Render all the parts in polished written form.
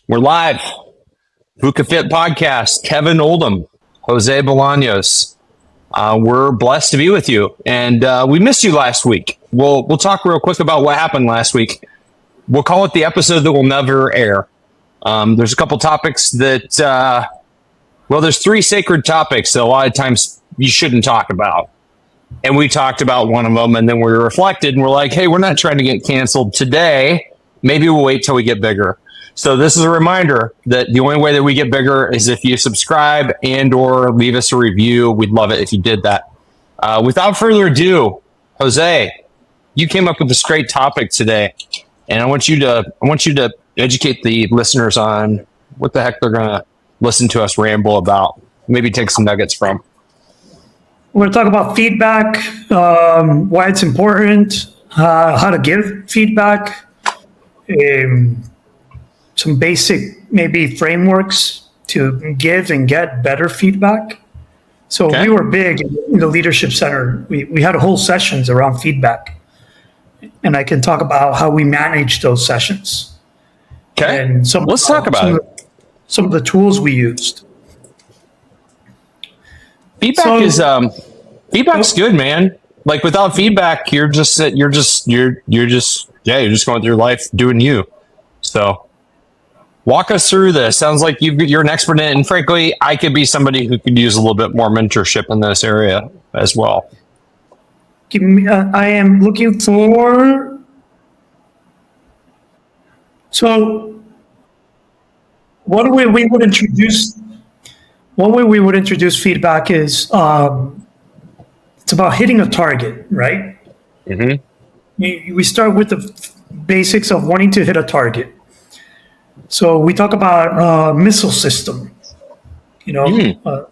We're live. VUCA Fit Podcast. Kevin Oldham, Jose Bolaños. We're blessed to be with you. And we missed you last week. We'll talk real quick about what happened last week. We'll call it the episode that will never air. There's a couple topics that, there's three sacred topics that a lot of times you shouldn't talk about. And we talked about one of them, and then we reflected, and we're like, hey, we're not trying to get canceled today. Maybe we'll wait till we get bigger. So this is a reminder that the only way that we get bigger is if you subscribe and or leave us a review. We'd love it if you did that. Without further ado, Jose, you came up with this great topic today, and I want you to educate the listeners on what the heck they're going to listen to us ramble about. Maybe take some nuggets from. We're going to talk about feedback, why it's important, how to give feedback, some basic maybe frameworks to give and get better feedback. So We were big in the Leadership Center. We had whole sessions around feedback. And I can talk about how we manage those sessions. Okay. And let's talk about it. Some of the tools we used. Feedback's good, man. Like without feedback, you're just going through life doing you. So walk us through this. Sounds like you're an expert in it, and frankly, I could be somebody who could use a little bit more mentorship in this area as well. I am looking for. So, one way we would introduce feedback is it's about hitting a target, right? Mm-hmm. We start with the basics of wanting to hit a target. So we talk about missile system. A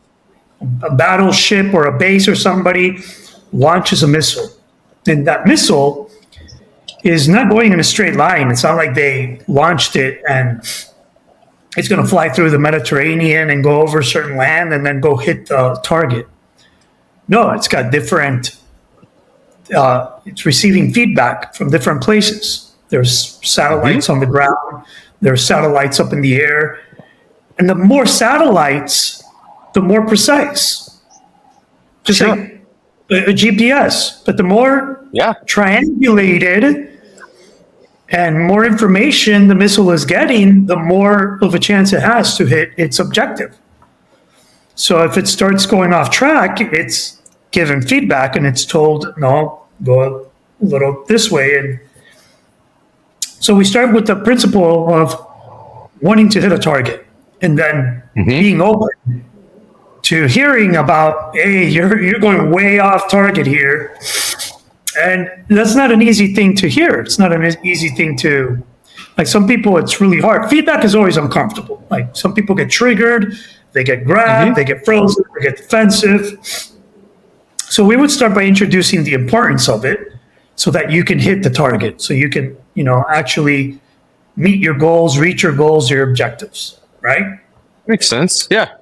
battleship or a base or somebody launches a missile, and that missile is not going in a straight line. It's not like they launched it and it's going to fly through the Mediterranean and go over a certain land and then go hit the target. No, it's got different, it's receiving feedback from different places. There's satellites on the ground. There's satellites up in the air. And the more satellites, the more precise. Just like a GPS. But the more triangulated and more information the missile is getting, the more of a chance it has to hit its objective. So if it starts going off track, it's given feedback and it's told, no, go a little this way. And so we start with the principle of wanting to hit a target and then being open to hearing about, hey, you're going way off target here. And that's not an easy thing to hear. It's not an easy thing to, like some people, it's really hard. Feedback is always uncomfortable. Like some people get triggered, they get grabbed, they get frozen, they get defensive. So we would start by introducing the importance of it so that you can hit the target. So you can, actually meet your goals, reach your goals, your objectives, right? Makes sense. Yeah.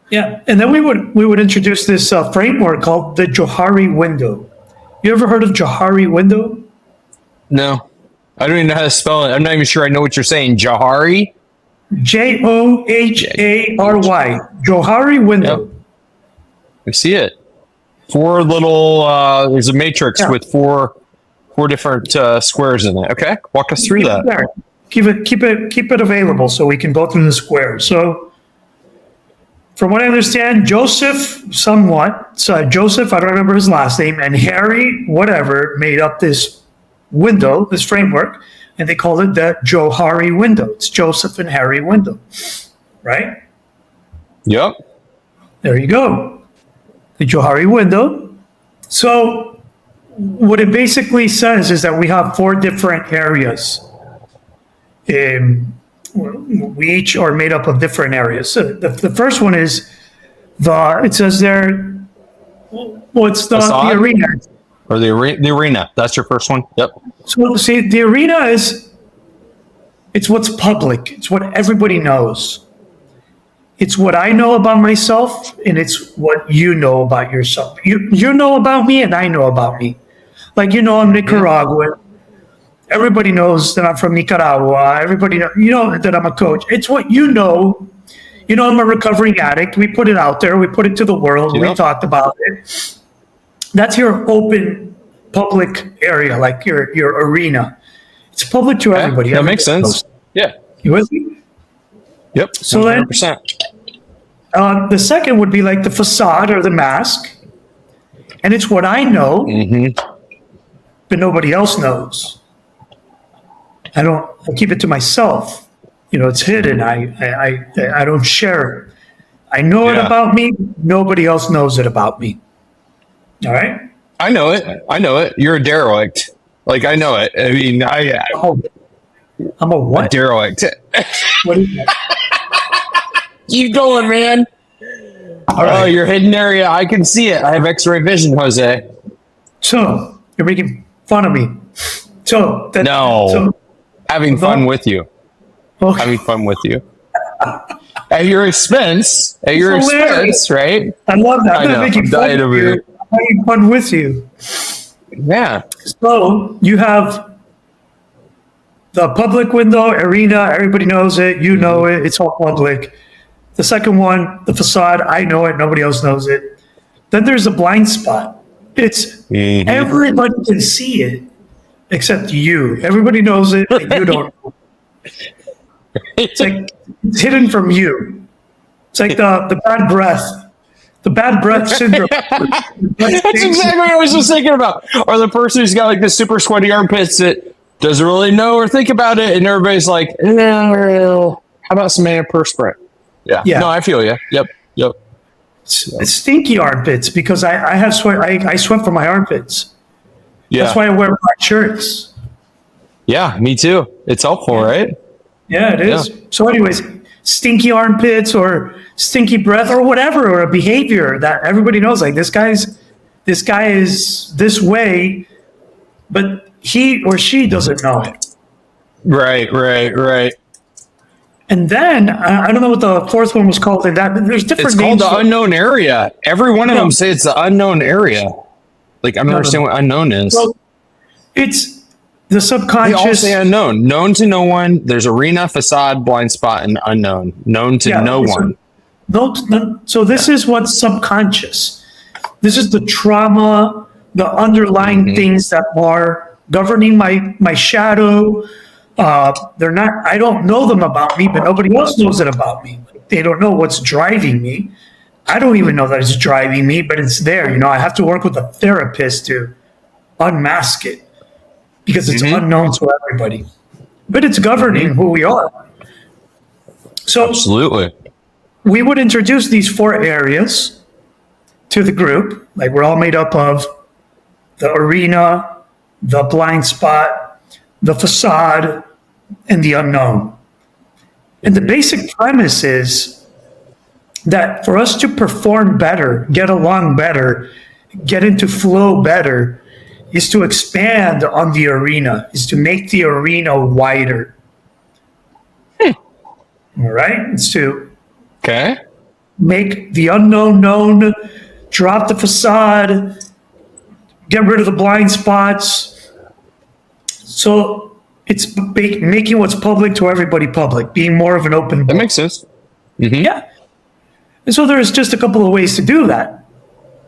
Yeah. And then we would introduce this framework called the Johari window. You ever heard of Johari window? No, I don't even know how to spell it. I'm not even sure I know what you're saying. Johari? Johary. Johari window. Yep. I see it. Four little, there's a matrix with four different squares in it. Okay. Walk us through that. Keep it available so we can go through the squares. So from what I understand, Joseph, I don't remember his last name, and Harry, whatever, made up this window, this framework, and they called it the Johari window. It's Joseph and Harry window, right? Yep. There you go. The Johari window. So what it basically says is that we have four different areas. We each are made up of different areas. So the first one is it says there, what's the arena? Or the arena. That's your first one? Yep. So see, the arena it's what's public. It's what everybody knows. It's what I know about myself, and it's what you know about yourself. You know about me, and I know about me. Like, I'm Nicaraguan. everybody knows that I'm from Nicaragua. Everybody know that I'm a coach. It's what you know. You know, I'm a recovering addict. We put it out there. We put it to the world. Yep. We talked about it. That's your open public area, like your arena. It's public to everybody. That makes sense. Yeah. You with me? Yep. So then, 100%. the second would be like the facade or the mask. And it's what I know, but nobody else knows. I keep it to myself. You know, it's hidden. I don't share it. I know it about me. Nobody else knows it about me. All right. I know it. You're a derelict. Like, I know it. I mean, I'm a what? A derelict. What is that? Keep going, man. All right. Oh, your hidden area. I can see it. I have X-ray vision, Jose. So you're making fun of me. Having fun with you. Okay. Having fun with you. At your expense, right? I love that. I'm making fun of you. I'm having fun with you. Yeah. So you have the public window, arena, everybody knows it, you know it, it's all public. The second one, the facade, I know it, nobody else knows it. Then there's a blind spot. It's everybody can see it except you. Everybody knows it, but you don't know. It's like it's hidden from you. It's like the bad breath. The bad breath syndrome. That's exactly what I was just thinking about. Or the person who's got like the super sweaty armpits that doesn't really know or think about it, and everybody's like, no, how about some antiperspirant? Yeah. No, I feel you. Yep. It's stinky armpits because I have sweat. I sweat from my armpits. Yeah. That's why I wear black shirts. Yeah, me too. It's helpful, right? Yeah, it is. Yeah. So anyways, stinky armpits or stinky breath or whatever, or a behavior that everybody knows, like this guy is this way, but he or she doesn't know it. Right. And then I don't know what the fourth one was called. There's different. It's names called the unknown area. Every one of them say it's the unknown area. Like I don't understand what unknown is. Well, it's the subconscious. They all say unknown. Known to no one. There's arena, facade, blind spot, and unknown. Known to no one. So this is what's subconscious. This is the trauma, the underlying things that are governing my shadow. They're not. I don't know them about me, but nobody else knows it about me. They don't know what's driving me. I don't even know that it's driving me, but it's there. You know, I have to work with a therapist to unmask it because it's unknown to everybody. But it's governing who we are. So absolutely, we would introduce these 4 areas to the group. Like we're all made up of the arena, the blind spot, the facade, and the unknown. And the basic premise is that for us to perform better, get along better, get into flow better, is to expand on the arena, is to make the arena wider. All right? It's to make the unknown known, drop the facade, get rid of the blind spots. So it's making what's public to everybody public, being more of an open book. That makes sense. Yeah. And so there's just a couple of ways to do that.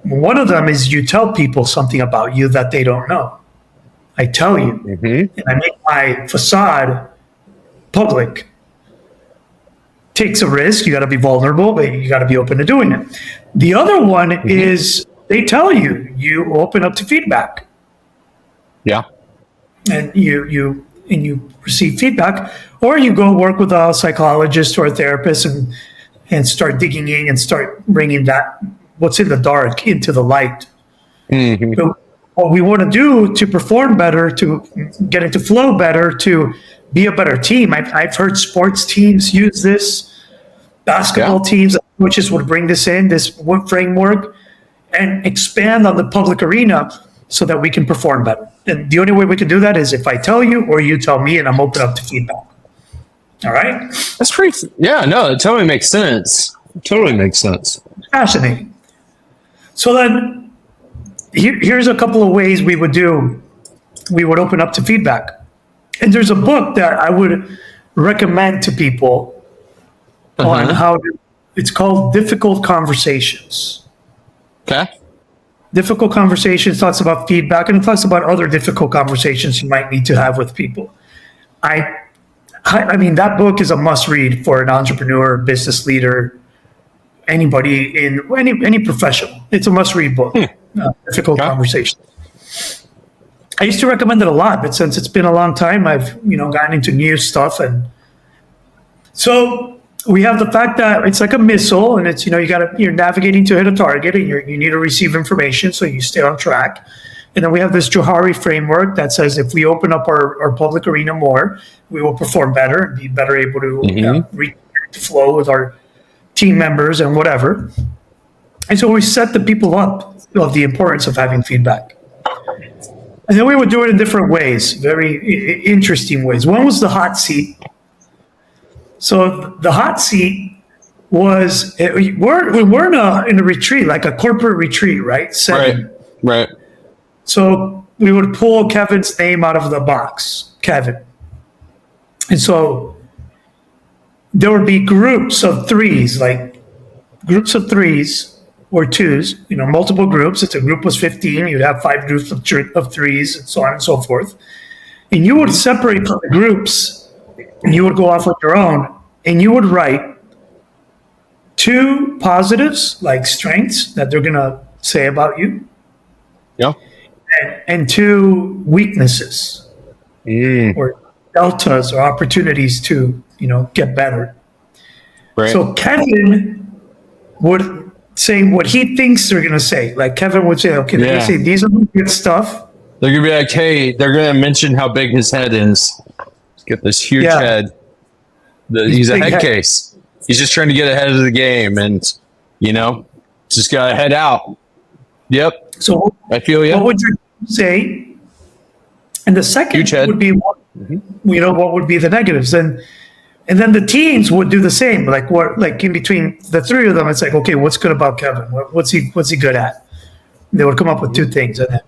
One of them is you tell people something about you that they don't know. I tell you, and I make my facade public. Takes a risk. You got to be vulnerable, but you got to be open to doing it. The other one is they tell you, you open up to feedback. Yeah. And you receive feedback, or you go work with a psychologist or a therapist and start digging in and start bringing that what's in the dark into the light. So what we want to do to perform better, to get into flow better, to be a better team. I've heard sports teams use this, basketball teams, coaches would bring this in, this framework, and expand on the public arena so that we can perform better. And the only way we can do that is if I tell you or you tell me, and I'm open up to feedback. All right? That's pretty, it totally makes sense. Totally makes sense. Fascinating. So then, here's a couple of ways we would open up to feedback. And there's a book that I would recommend to people on how to, it's called Difficult Conversations. Okay. Difficult Conversations talks about feedback, and it talks about other difficult conversations you might need to have with people. I mean, that book is a must read for an entrepreneur, business leader, anybody in any professional. It's a must read book. Difficult Conversations. I used to recommend it a lot, but since it's been a long time, I've gotten into new stuff, and so we have the fact that it's like a missile, and it's you're navigating to hit a target, and you need to receive information so you stay on track. And then we have this Johari framework that says if we open up our public arena more, we will perform better and be better able to flow with our team members and whatever. And so we set the people up of the importance of having feedback. And then we would do it in different ways, very interesting ways. One was the hot seat. So the hot seat was, we weren't in a retreat, like a corporate retreat, right? Right. So we would pull Kevin's name out of the box, Kevin. And so there would be groups of threes or twos, multiple groups. If a group was 15, you'd have 5 groups of threes, and so on and so forth. And you would separate from the groups, and you would go off with your own, and you would write 2 positives, like strengths that they're going to say about you. Yeah. And 2 weaknesses or deltas or opportunities to, get better. Right. So Kevin would say what he thinks they're going to say. Like Kevin would say, okay, they're going to say these are the good stuff. They're going to be like, hey, they're going to mention how big his head is. He's got this huge head. He's a head case. He's just trying to get ahead of the game and, just got to head out. Yep. So I feel you. What would you say? And the second would be, what would be the negatives? And then the teams would do the same. Like in between the 3 of them, it's like, okay, what's good about Kevin? What's he good at? They would come up with 2 things. And then,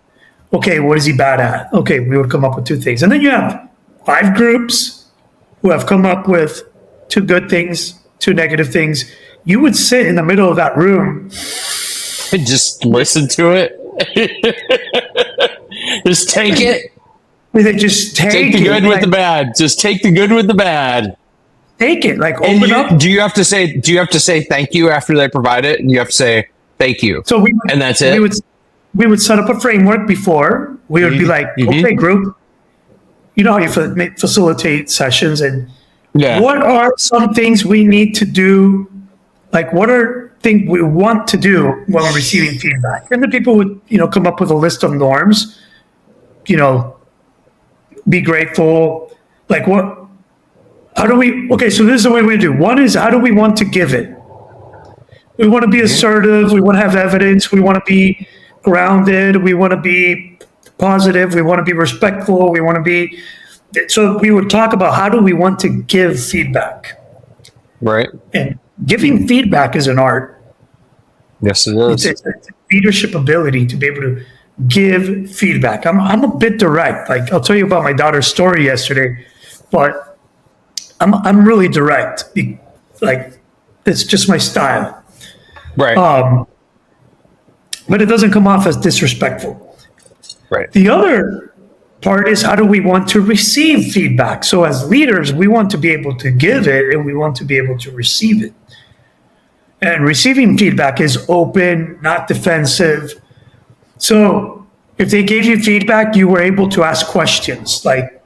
okay, what is he bad at? Okay, we would come up with 2 things. And then you have 5 groups who have come up with 2 good things, 2 negative things. You would sit in the middle of that room and just listen to it. Just take it. They just take the good with the bad. Just take the good with the bad. Take it. Like open up. Do you have to say thank you after they provide it? And you have to say thank you. So and that's it. We would set up a framework before. We would be like, okay, group. You know how you facilitate sessions, and what are some things we need to do? Like, what are things we want to do when we're receiving feedback? And the people would, come up with a list of norms. Be grateful. Like what? How do we? Okay, so this is the way we do. One is, how do we want to give it? We want to be assertive. We want to have evidence. We want to be grounded. We want to be positive. We want to be respectful. We want to be. So we would talk about how do we want to give feedback. Right. And giving feedback is an art. Yes, it is. It's a leadership ability to be able to give feedback. I'm a bit direct. Like, I'll tell you about my daughter's story yesterday, but I'm really direct. Like, it's just my style. Right. But it doesn't come off as disrespectful. Right. The other part is, how do we want to receive feedback? So as leaders, we want to be able to give it, and we want to be able to receive it. And receiving feedback is open, not defensive. So if they gave you feedback, you were able to ask questions like,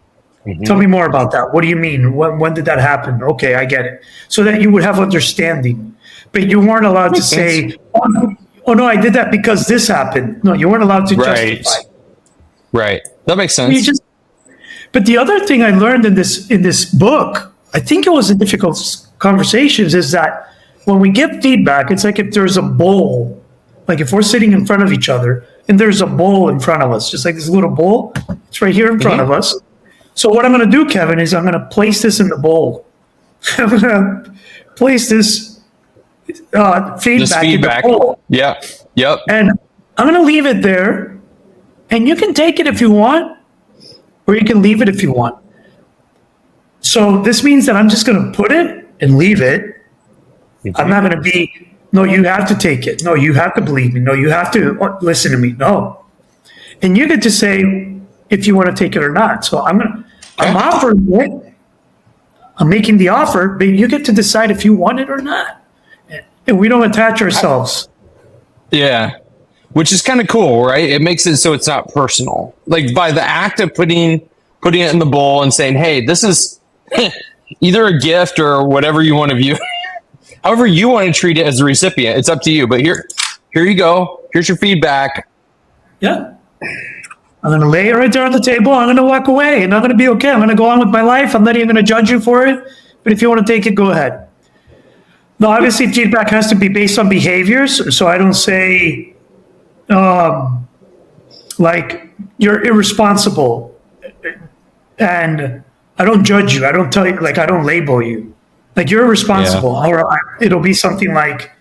tell me more about that. What do you mean? When did that happen? Okay, I get it. So that you would have understanding. But you weren't allowed to say, oh no, I did that because this happened. No, you weren't allowed to justify. Right. That makes sense. But the other thing I learned in this book, I think it was in Difficult Conversations, is that when we give feedback, it's like if there's a bowl, like if we're sitting in front of each other and there's a bowl in front of us, just like this little bowl, it's right here in front of us. So what I'm going to do, Kevin, is I'm going to place this in the bowl. I'm going to place this feedback in the bowl. Yeah. Yep. And I'm going to leave it there. And you can take it if you want, or you can leave it if you want. So this means that I'm just going to put it and leave it. I'm not going to be, no, you have to take it. No, you have to believe me. No, you have to listen to me. No. And you get to say if you want to take it or not. So I'm offering it. I'm making the offer, but you get to decide if you want it or not. And we don't attach ourselves. Yeah. Which is kind of cool, right? It makes it so it's not personal. Like by the act of putting it in the bowl and saying, hey, this is either a gift or whatever you want to view. However you want to treat it as a recipient, it's up to you. But here you go. Here's your feedback. Yeah. I'm going to lay it right there on the table. I'm going to walk away and I'm going to be okay. I'm going to go on with my life. I'm not even going to judge you for it. But if you want to take it, go ahead. Now, obviously, feedback has to be based on behaviors. So I don't say, like, you're irresponsible. And I don't judge you. I don't tell you, like, I don't label you. Like, you're irresponsible. Yeah. Or it'll be something like,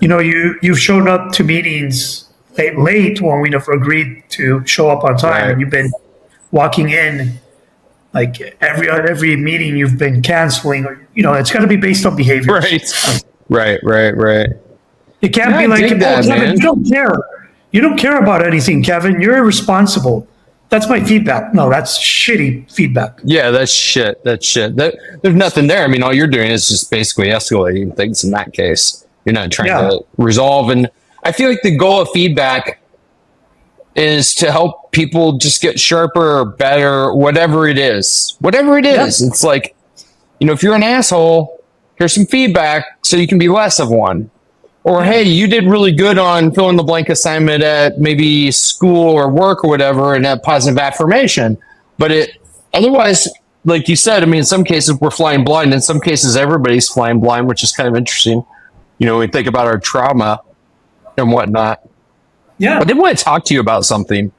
you've shown up to meetings late when we never agreed to show up on time. Right. And you've been walking in, like, every meeting you've been canceling. Or, it's got to be based on behavior. Right. It can't be like, Kevin, you don't care. You don't care about anything, Kevin. You're irresponsible. That's my feedback. No, that's shitty feedback. Yeah, that's shit. There's nothing there. I mean, all you're doing is just basically escalating things in that case. You're not trying to resolve. And I feel like the goal of feedback is to help people just get sharper or better, whatever it is. It's like, if you're an asshole, here's some feedback so you can be less of one. Or, hey, you did really good on fill in the blank assignment at maybe school or work or whatever, and that positive affirmation. But otherwise, like you said, I mean, in some cases we're flying blind. In some cases, everybody's flying blind, which is kind of interesting. We think about our trauma and whatnot. Yeah. But I did want to talk to you about something.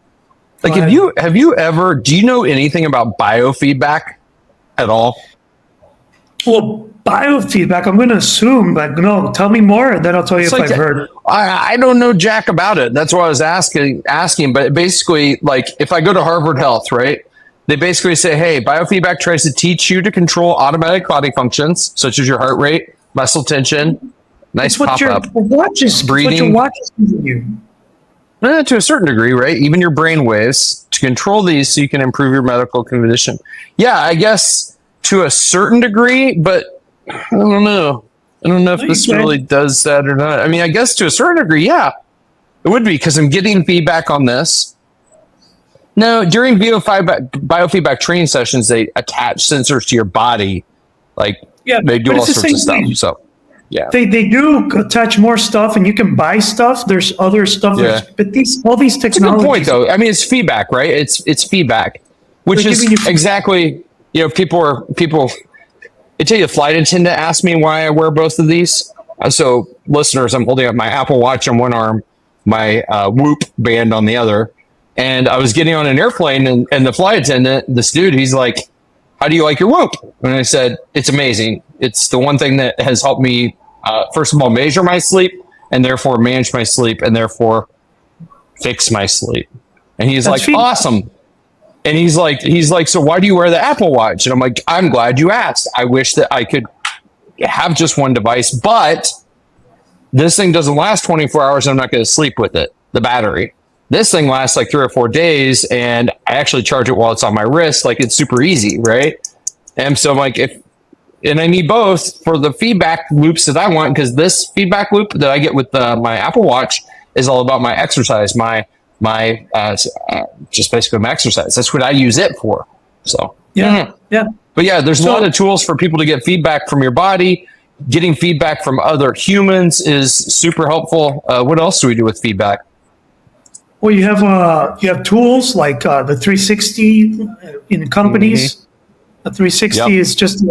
Like, do you know anything about biofeedback at all? Well, biofeedback, I'm going to assume, but no, tell me more, and then I'll tell you I've heard. I don't know jack about it. That's what I was asking. But basically, like, if I go to Harvard Health, right, they basically say, hey, biofeedback tries to teach you to control automatic body functions, such as your heart rate, muscle tension, nice pop-up, breathing. To a certain degree, right? Even your brain waves to control these so you can improve your medical condition. Yeah, I guess to a certain degree, but I don't know. I don't know if this really does that or not. I mean, I guess to a certain degree, yeah, it would be because I'm getting feedback on this. No, during biofeedback training sessions, they attach sensors to your body. Like, they do all sorts of stuff. So, yeah. They do attach more stuff, and you can buy stuff. There's other stuff. Yeah. But all these technologies. It's a good point, though. I mean, it's feedback, right? It's feedback, which is exactly, people. I tell you, a flight attendant asked me why I wear both of these. So, listeners, I'm holding up my Apple Watch on one arm, my Whoop band on the other. And I was getting on an airplane, and the flight attendant, this dude, he's like, how do you like your Whoop? And I said, it's amazing. It's the one thing that has helped me, first of all, measure my sleep, and therefore manage my sleep, and therefore fix my sleep. And he's like, awesome. And he's like, so why do you wear the Apple Watch? And I'm like, I'm glad you asked. I wish that I could have just one device, but this thing doesn't last 24 hours. And I'm not going to sleep with it. The battery. This thing lasts like 3 or 4 days, and I actually charge it while it's on my wrist. Like, it's super easy, right? And so I'm like, and I need both for the feedback loops that I want, because this feedback loop that I get with my Apple Watch is all about my exercise, just basically my exercise. That's what I use it for. So yeah. But yeah, there's a lot of tools for people to get feedback from your body. Getting feedback from other humans is super helpful. What else do we do with feedback? Well, you have tools like the 360 in companies. Mm-hmm. The 360 is just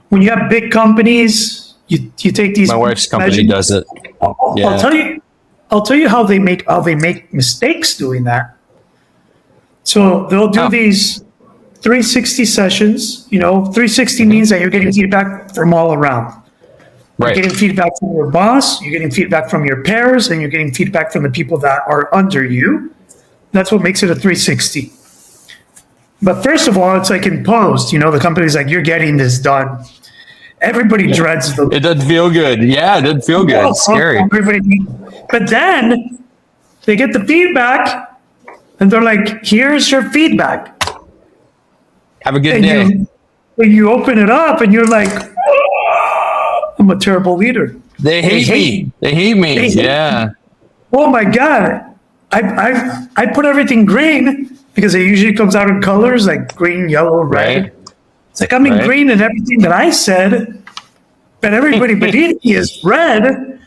when you have big companies, you take these. My wife's company does it. Yeah. I'll tell you how they make mistakes doing that. So they'll do these 360 sessions. 360 means that you're getting feedback from all around. Right. You're getting feedback from your boss, you're getting feedback from your peers, and you're getting feedback from the people that are under you. That's what makes it a 360. But first of all, it's like in post, the company's like, you're getting this done. Everybody dreads the. It doesn't feel good. Yeah, it doesn't feel good. It's scary. But then they get the feedback and they're like, here's your feedback. Have a good day. You open it up and you're like, oh, I'm a terrible leader. They hate me. They hate me. Yeah. Oh my God. I put everything green because it usually comes out in colors like green, yellow, red. Right. It's like I'm in green and everything that I said, but everybody beneath me is red.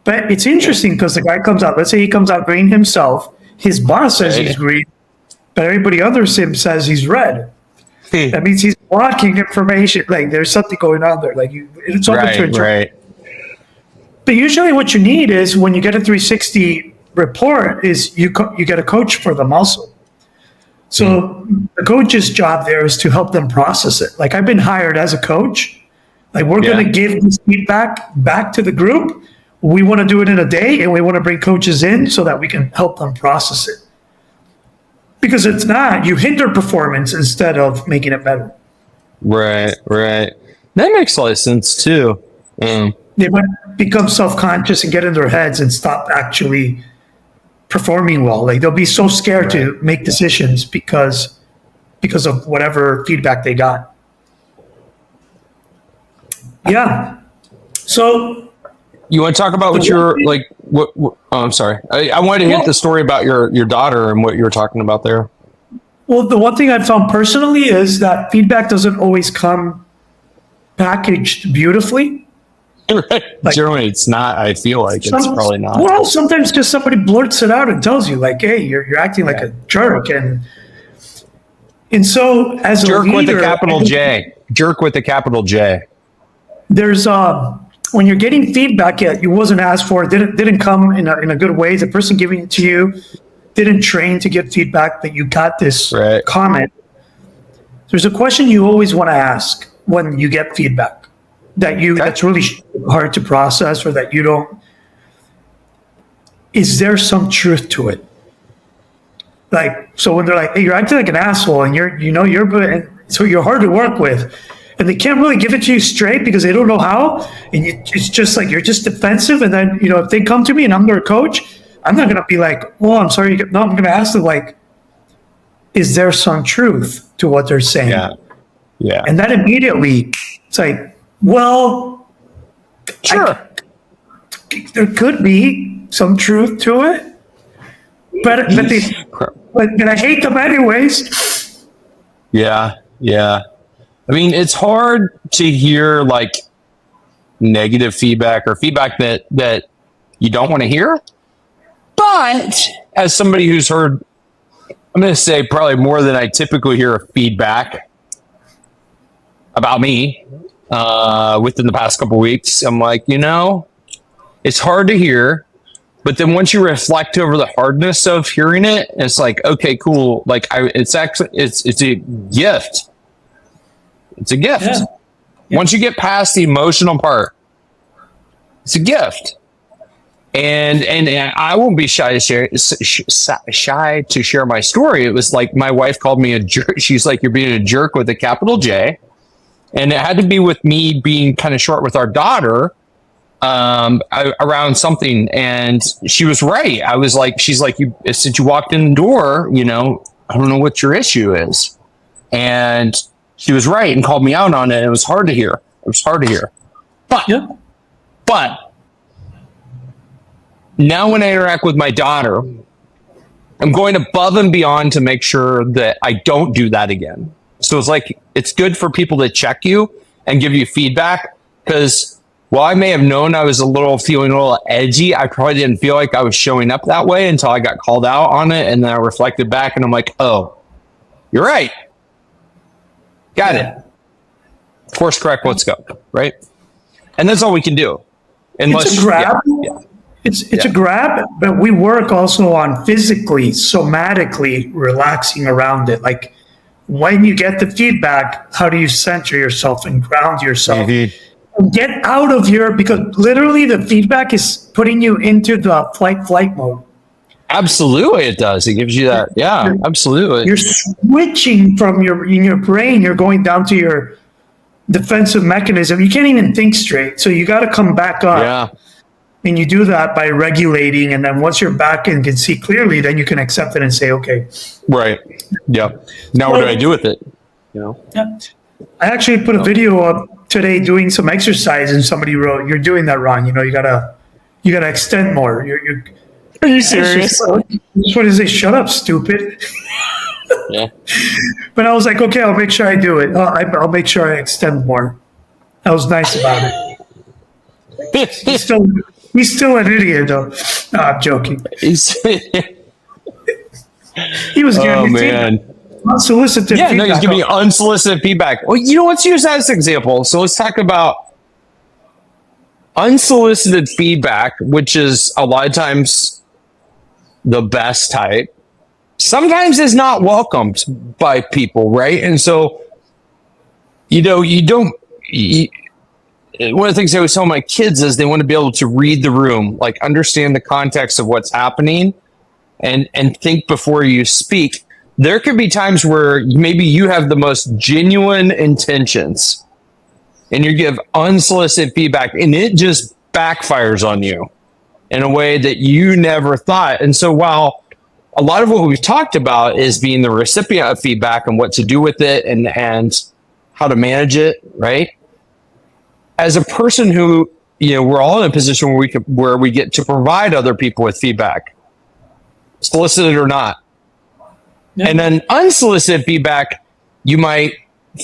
But it's interesting because the guy comes out, let's say he comes out green himself. His boss says he's green, but everybody under him says he's red. That means he's blocking information. Like there's something going on there. Like it's open to interpret. Right. But usually what you need is when you get a 360 report is you get a coach for them also. So the coach's job there is to help them process it. Like I've been hired as a coach. Like we're going to give this feedback back to the group. We want to do it in a day and we want to bring coaches in so that we can help them process it. Because it's not, you hinder performance instead of making it better. Right. That makes a lot of sense too. They might become self-conscious and get in their heads and stop actually performing well. Like they'll be so scared to make decisions because of whatever feedback they got. Yeah. So you want to talk about what I'm sorry. I wanted to hit the story about your daughter and what you were talking about there. Well, the one thing I've found personally is that feedback doesn't always come packaged beautifully. Right. Like, generally, it's not. I feel like it's probably not. Well, sometimes just somebody blurts it out and tells you, like, "Hey, you're acting like a jerk," and so as jerk a leader, with a capital J. Jerk with a capital J. There's when you're getting feedback, it wasn't asked for. It didn't come in a good way. The person giving it to you didn't train to get feedback, but you got this comment. There's a question you always want to ask when you get feedback. That's really hard to process or that you don't. Is there some truth to it? Like, so when they're like, hey, you're acting like an asshole and so you're hard to work with and they can't really give it to you straight because they don't know how. And it's just like, you're just defensive. And then, if they come to me and I'm their coach, I'm not going to be like, oh, I'm sorry. No, I'm going to ask them like, is there some truth to what they're saying? Yeah. And then immediately it's like, well, sure. There could be some truth to it, but I hate them anyways. Yeah. I mean, it's hard to hear like negative feedback or feedback that you don't want to hear. But as somebody who's heard, I'm going to say probably more than I typically hear of feedback about me. Within the past couple of weeks, I'm like, it's hard to hear, but then once you reflect over the hardness of hearing it, it's like, okay, cool. Like it's a gift. It's a gift. Yeah. Once you get past the emotional part, it's a gift. And I won't be shy to share my story. It was like my wife called me a jerk. She's like, you're being a jerk with a capital J. And it had to be with me being kind of short with our daughter around something. And she was right. I was like, she's like, since you walked in the door, I don't know what your issue is. And she was right and called me out on it. It was hard to hear. But now when I interact with my daughter, I'm going above and beyond to make sure that I don't do that again. So it's like, it's good for people to check you and give you feedback because while I may have known I was feeling a little edgy, I probably didn't feel like I was showing up that way until I got called out on it. And then I reflected back and I'm like, oh, you're right. Got it. Course correct, let's go. Right. And that's all we can do. It's a grab. It's a grab, but we work also on physically, somatically relaxing around it. Like, when you get the feedback, how do you center yourself and ground yourself? Mm-hmm. And get out of because literally the feedback is putting you into the flight mode. Absolutely, it does. It gives you that. Yeah, absolutely. You're switching from in your brain. You're going down to your defensive mechanism. You can't even think straight. So you got to come back up. Yeah. And you do that by regulating. And then once you're back and can see clearly, then you can accept it and say, okay. Right. Yep. Now, what do I do with it? You know? Yeah. I actually put a video up today doing some exercise, and somebody wrote, "You're doing that wrong. You know, you gotta extend more." You're Are you serious? What is it? Shut up, stupid. Yeah. But I was like, okay, I'll make sure I do it. I'll make sure I extend more. I was nice about it. He's still an idiot, though. No, I'm joking. He was giving me unsolicited feedback. No, he's giving me unsolicited feedback. Well, let's use that as an example. So let's talk about unsolicited feedback, which is a lot of times the best type. Sometimes is not welcomed by people, right? And so, one of the things I always tell my kids is they want to be able to read the room, like understand the context of what's happening and think before you speak. There could be times where maybe you have the most genuine intentions and you give unsolicited feedback and it just backfires on you in a way that you never thought. And so while a lot of what we've talked about is being the recipient of feedback and what to do with it and how to manage it, right? As a person who, we're all in a position where we get to provide other people with feedback, solicited or not. Yeah. And then unsolicited feedback, you might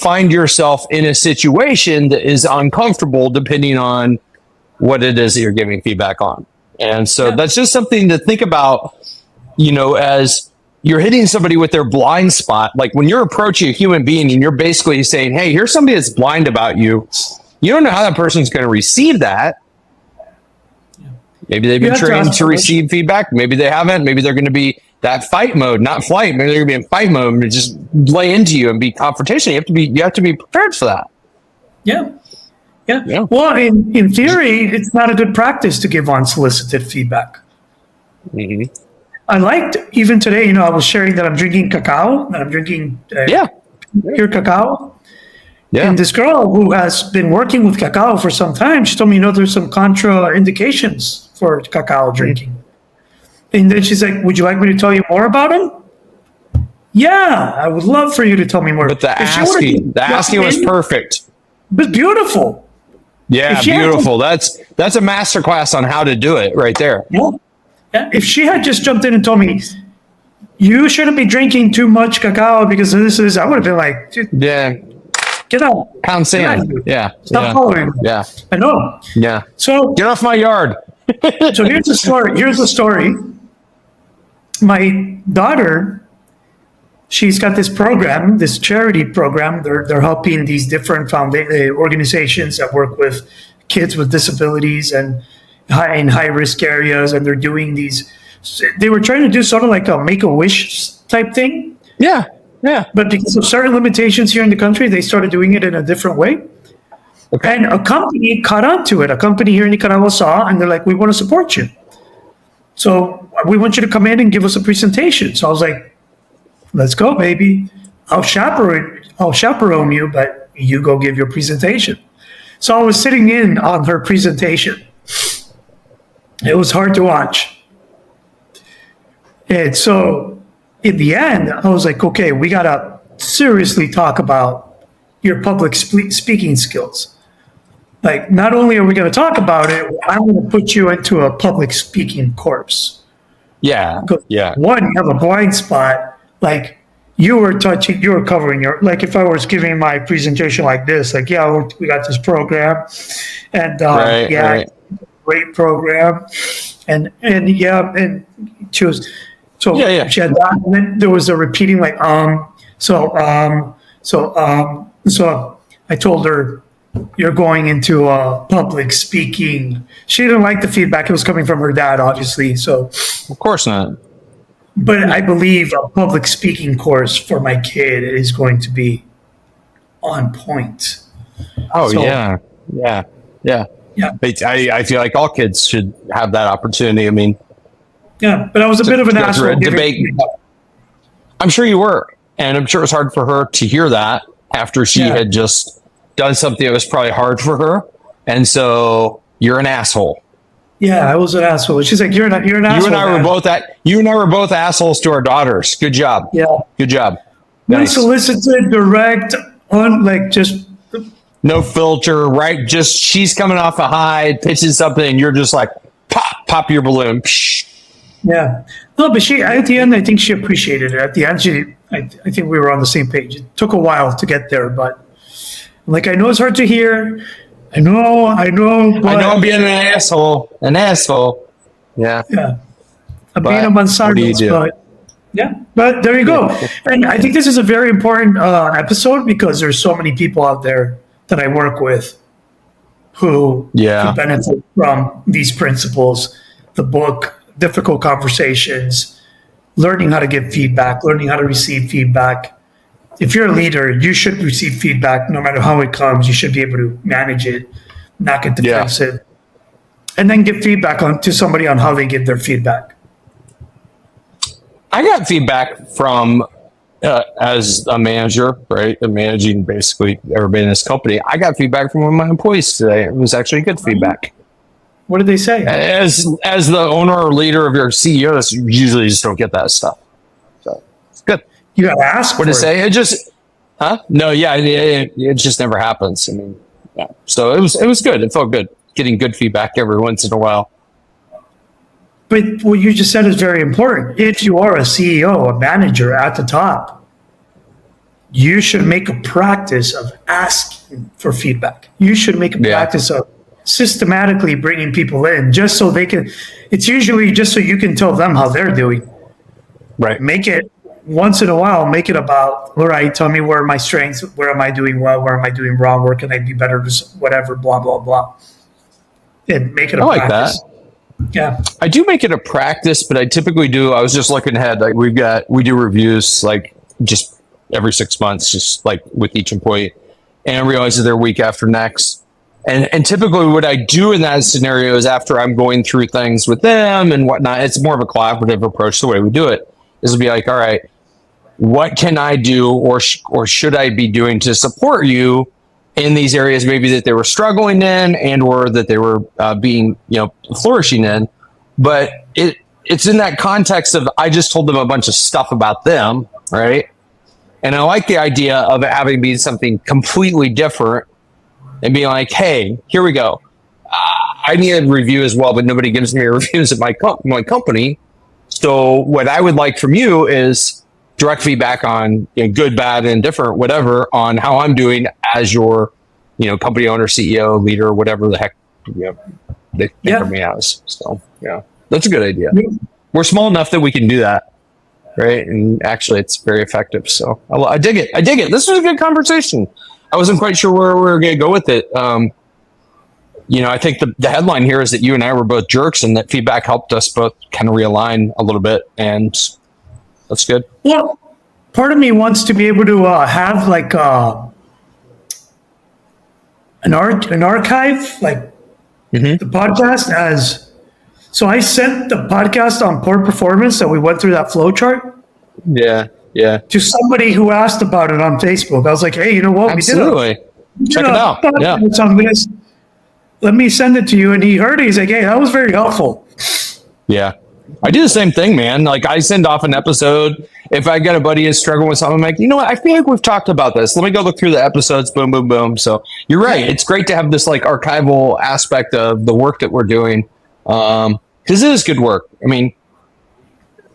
find yourself in a situation that is uncomfortable depending on what it is that you're giving feedback on. And so that's just something to think about, as you're hitting somebody with their blind spot. Like when you're approaching a human being and you're basically saying, hey, here's somebody that's blind about you. You don't know how that person's going to receive that. Maybe they've been trained to receive feedback. Maybe they haven't. Maybe they're going to be that fight mode, not flight. Maybe they're going to be in fight mode and just lay into you and be confrontational. You have to be prepared for that. Yeah. Well, in theory, it's not a good practice to give unsolicited feedback. Mm-hmm. I liked, even today, I was sharing that I'm drinking cacao, that I'm drinking pure cacao. Yeah. And this girl who has been working with cacao for some time, she told me, there's some contraindications for cacao drinking. And then she's like, would you like me to tell you more about them? Yeah, I would love for you to tell me more. But the asking was perfect. It was beautiful. Yeah, beautiful. That's a masterclass on how to do it right there. Yeah. If she had just jumped in and told me, you shouldn't be drinking too much cacao because this is, I would have been like, dude, get out. Pound sand. Yeah. Stop following. Yeah. I know. Yeah. So get off my yard. So here's the story. My daughter, she's got this program, this charity program. They're helping these different organizations that work with kids with disabilities and in high risk areas, and they're doing these. They were trying to do sort of like a Make-A-Wish type thing. Yeah. But because of certain limitations here in the country, they started doing it in a different way. Okay. And a company caught on to it. A company here in Nicaragua saw, and they're like, we want to support you. So we want you to come in and give us a presentation. So I was like, let's go, baby. I'll chaperone you, but you go give your presentation. So I was sitting in on her presentation. It was hard to watch. And so in the end, I was like, okay, we got to seriously talk about your public speaking skills. Like, not only are we going to talk about it, I'm going to put you into a public speaking course. Yeah. One, you have a blind spot. Like, you were covering like if I was giving my presentation like this, like, we got this program and great program. And she was, she had that. And then there was a repeating like, so I told her, you're going into public speaking. She didn't like the feedback. It was coming from her dad, obviously. So, of course not. But I believe a public speaking course for my kid is going to be on point. Oh, so, yeah. I feel like all kids should have that opportunity. I mean, Yeah, but I was a bit of an go through asshole. a debate. I'm sure you were. And I'm sure it was hard for her to hear that after she had just done something that was probably hard for her. And so you're an asshole. Yeah, I was an asshole. She's like, you're an asshole. You and I were both assholes to our daughters. Good job. Yeah. Good job. Nice. Unsolicited, direct, just no filter, right? Just she's coming off a high, pitching something, and you're just like, pop your balloon. Psh. Yeah. No, but at the end, I think she appreciated it. At the end, I think we were on the same page. It took a while to get there, but I know it's hard to hear. I know. But I know I'm being an asshole. Yeah. Yeah. I'm being a Mansardos, but yeah. But there you go. And I think this is a very important episode because there's so many people out there that I work with who could benefit from these principles, the book, difficult conversations, learning how to give feedback, learning how to receive feedback. If you're a leader, you should receive feedback no matter how it comes. You should be able to manage it, not get defensive, and then give feedback to somebody on how they give their feedback. I got feedback from, as a manager, right? Managing basically everybody in this company. I got feedback from one of my employees today. It was actually good feedback. What did they say? As the owner or leader of your CEO, you usually just don't get that stuff. So it's good. You got to ask. What did it say? It just, No, it just never happens. I mean, yeah. So it was good. It felt good getting good feedback every once in a while. But what you just said is very important. If you are a CEO, a manager at the top, you should make a practice of asking for feedback. You should make a practice of systematically bringing people in just so they can, it's usually just so you can tell them how they're doing. Right. Make it once in a while, make it about, all right, tell me where are my strengths, where am I doing well, where am I doing wrong, where can I be better, whatever, blah, blah, blah. And make it a practice. That. Yeah. I do make it a practice, but I typically do, I was just looking ahead, like we do reviews like just every 6 months, just like with each employee. And I realize that they're week after next. And typically what I do in that scenario is after I'm going through things with them and whatnot, it's more of a collaborative approach. The way we do it is to be like, all right, what can I do or should I be doing to support you in these areas maybe that they were struggling in and or that they were being, flourishing in. But it's in that context of I just told them a bunch of stuff about them, right? And I like the idea of it having been something completely different and being like, hey, here we go. I need a review as well, but nobody gives me reviews at my company. So what I would like from you is direct feedback on good, bad, and different, whatever, on how I'm doing as your, company owner, CEO, leader, whatever the heck they think of me as. So yeah, that's a good idea. Yeah. We're small enough that we can do that, right? And actually, it's very effective. So I dig it. This was a good conversation. I wasn't quite sure where we were going to go with it. I think the headline here is that you and I were both jerks, and that feedback helped us both kind of realign a little bit, and that's good. Well, part of me wants to be able to have like an archive, like the podcast as. So I sent the podcast on poor performance that we went through that flow chart. Yeah. To somebody who asked about it on Facebook. I was like, hey, you know what? Absolutely. Check it out. Yeah. Let me send it to you. And he heard it. He's like, hey, that was very helpful. Yeah. I do the same thing, man. Like I send off an episode. If I got a buddy who's struggling with something, I'm like, you know what? I feel like we've talked about this. Let me go look through the episodes. Boom, boom, boom. So you're right. It's great to have this like archival aspect of the work that we're doing. Because it is good work. I mean,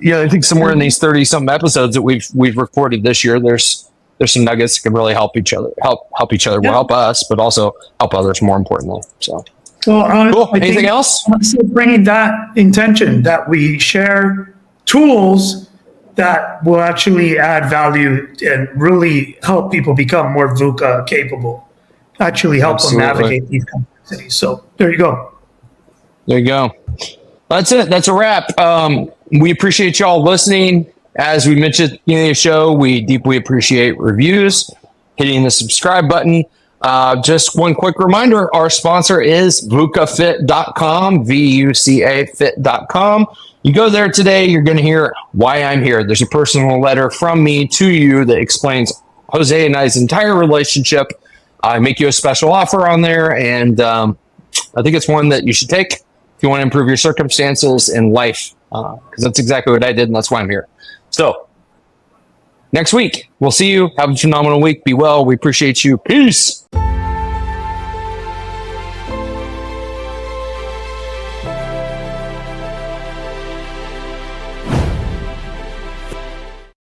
I think somewhere in these 30 something episodes that we've recorded this year, there's some nuggets that can really help each other. Well, help us, but also help others more importantly. So cool. Anything else? I'm still bringing that intention that we share tools that will actually add value and really help people become more VUCA capable. Actually help them navigate these complexities. So there you go. That's it. That's a wrap. We appreciate y'all listening. As we mentioned in the show, we deeply appreciate reviews, hitting the subscribe button. Just one quick reminder, our sponsor is VUCAfit.com, VUCA fit.com. You go there today, you're going to hear why I'm here. There's a personal letter from me to you that explains Jose and I's entire relationship. I make you a special offer on there, and I think it's one that you should take if you want to improve your circumstances in life, because that's exactly what I did, and that's why I'm here. So next week, we'll see you. Have a phenomenal week. Be well. We appreciate you. Peace.